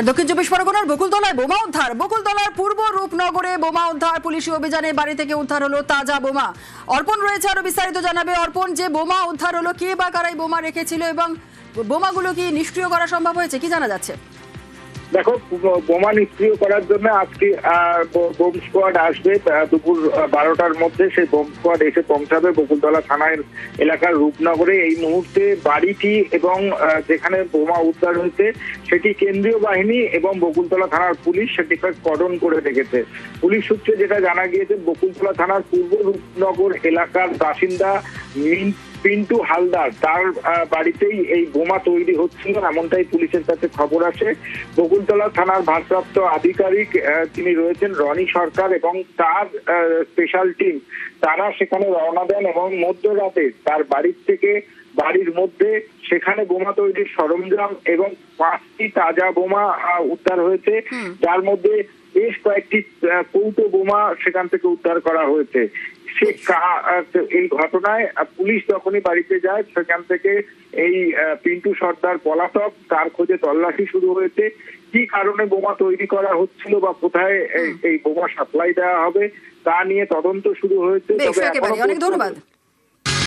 দক্ষিণ চব্বিশ পরগনার বকুলতলায় বোমা উদ্ধার। বকুলতলার পূর্ব রূপনগরে বোমা উদ্ধার। পুলিশি অভিযানে বাড়ি থেকে উদ্ধার হলো তাজা বোমা। অর্পণ রয়েছে, আরো বিস্তারিত জানাবে। অর্পণ, যে বোমা উদ্ধার হলো, কে বা কারাই বোমা রেখেছিল এবং বোমাগুলো কি নিষ্ক্রিয় করা সম্ভব হয়েছে, কি জানা যাচ্ছে? দেখো, বোমা নিষ্ক্রিয় করার জন্য আজকে বোম স্কোয়াড আসবে দুপুর 12টার মধ্যে। সেই বোম স্কোয়াড এসে পৌঁছাবে বকুলতলা থানার এলাকার রূপনগরে। এই মুহূর্তে বাড়িটি এবং যেখানে বোমা উদ্ধার হয়েছে সেটি কেন্দ্রীয় বাহিনী এবং বকুলতলা থানার পুলিশ সেটিকে কর্ডন করে রেখেছে। পুলিশ সূত্রে যেটা জানা গিয়েছে, বকুলতলা থানার পূর্ব রূপনগর এলাকার বাসিন্দা পিন্টু হালদার, তার বাড়িতেই এই বোমা তৈরি হচ্ছিল, এমনটাই পুলিশের কাছে খবর আসে। বকুলতলা থানার ভারপ্রাপ্ত আধিকারিক তিনি রয়েছেন রনি সরকার এবং তার স্পেশাল টিম, তারা সেখানে রওনা দেন এবং মধ্যরাতে তার বাড়ির থেকে বাড়ির মধ্যে সেখানে বোমা তৈরির সরঞ্জাম এবং 5টি তাজা বোমা উদ্ধার হয়েছে, যার মধ্যে বেশ কয়েকটি কৌটো বোমা সেখান থেকে উদ্ধার করা হয়েছে। এই ঘটনায় পুলিশ যখনই বাড়িতে যায় সেখান থেকে এই পিন্টু সর্দার পলাতক, তার খোঁজে তল্লাশি শুরু হয়েছে। কি কারণে বোমা তৈরি করা হচ্ছিল বা কোথায় এই বোমা সাপ্লাই দেওয়া হবে তা নিয়ে তদন্ত শুরু হয়েছে। তবে অনেক ধন্যবাদ।